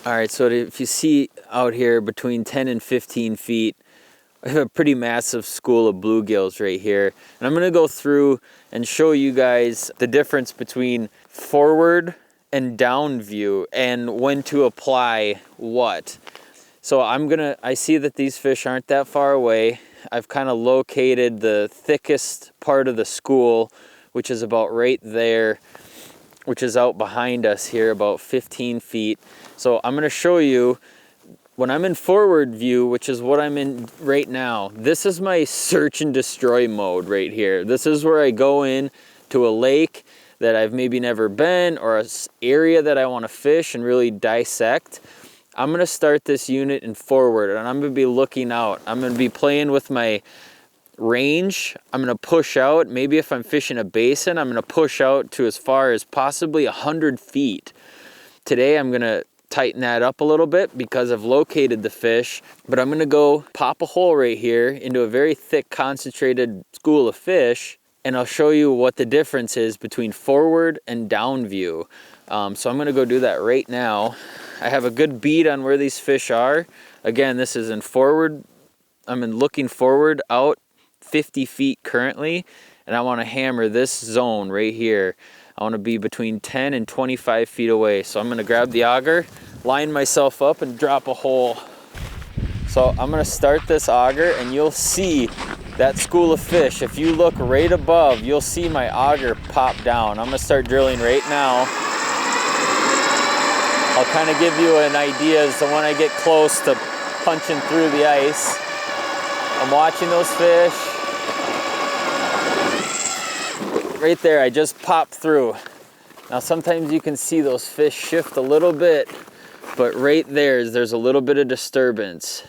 All right, so if you see out here between 10 and 15 feet, I have a pretty massive school of bluegills right here. And I'm gonna go through and show you guys the difference between forward and down view and when to apply what. So I see that these fish aren't that far away. I've kind of located the thickest part of the school, which is about right there, which is out behind us here, about 15 feet. So I'm gonna show you, when I'm in forward view, which is what I'm in right now, this is my search and destroy mode right here. This is where I go in to a lake that I've maybe never been, or an area that I wanna fish and really dissect. I'm gonna start this unit in forward, and I'm gonna be looking out. I'm gonna be playing with my range. I'm gonna push out. Maybe if I'm fishing a basin, I'm gonna push out to as far as possibly 100 feet. Today I'm gonna tighten that up a little bit because I've located the fish, but I'm gonna go pop a hole right here into a very thick concentrated school of fish, and I'll show you what the difference is between forward and down view. So I'm gonna go do that right now. I have a good bead on where these fish are. Again, this is in forward. I'm looking forward out 50 feet currently, and I want to hammer this zone right here. I want to be between 10 and 25 feet away. So I'm going to grab the auger, line myself up, and drop a hole. So I'm going to start this auger, and you'll see that school of fish. If you look right above, you'll see my auger pop down. I'm going to start drilling right now. I'll kind of give you an idea as to when I get close to punching through the ice. I'm watching those fish. Right there, I just popped through. Now sometimes you can see those fish shift a little bit, but right there's a little bit of disturbance.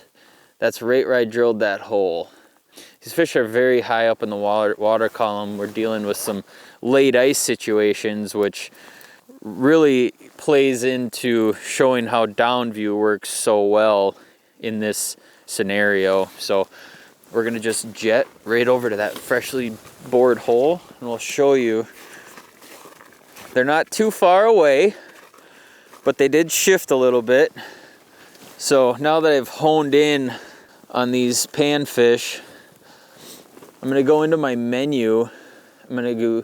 That's right where I drilled that hole. These fish are very high up in the water column. We're dealing with some late ice situations, which really plays into showing how down view works so well in this scenario. So we're gonna just jet right over to that freshly bored hole, and we'll show you. They're not too far away, but they did shift a little bit. So now that I've honed in on these panfish, I'm gonna go into my menu. I'm gonna do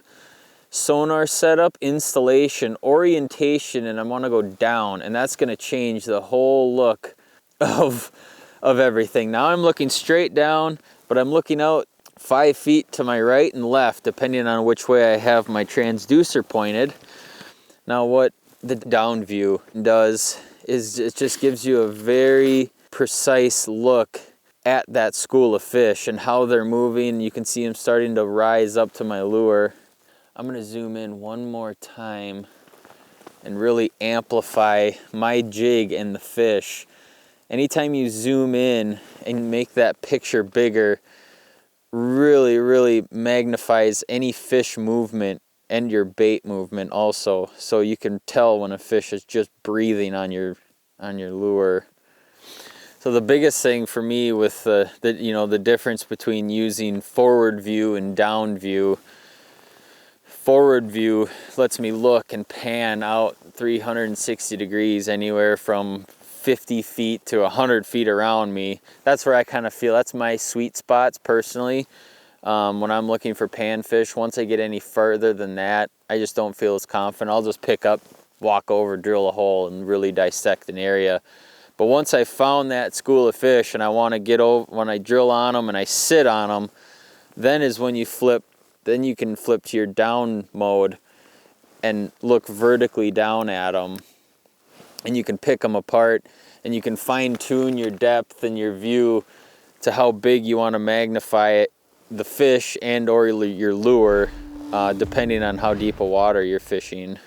sonar setup, installation, orientation, and I wanna go down, and that's gonna change the whole look of everything. Now I'm looking straight down, but I'm looking out 5 feet to my right and left, depending on which way I have my transducer pointed. Now what the down view does is it just gives you a very precise look at that school of fish and how they're moving. You can see them starting to rise up to my lure. I'm gonna zoom in one more time and really amplify my jig and the fish. Anytime you zoom in and make that picture bigger, really magnifies any fish movement and your bait movement also. So you can tell when a fish is just breathing on your lure. So the biggest thing for me with the difference between using forward view and down view, forward view lets me look and pan out 360 degrees anywhere from 50 feet to 100 feet around me. That's where I kind of feel that's my sweet spots personally. When I'm looking for panfish, once I get any further than that, I just don't feel as confident. I'll just pick up, walk over, drill a hole, and really dissect an area. But once I found that school of fish and I want to get over, when I drill on them and I sit on them, then is when you flip. Then you can flip to your down mode and look vertically down at them, and you can pick them apart, and you can fine tune your depth and your view to how big you want to magnify it, the fish and or your lure, depending on how deep a water you're fishing.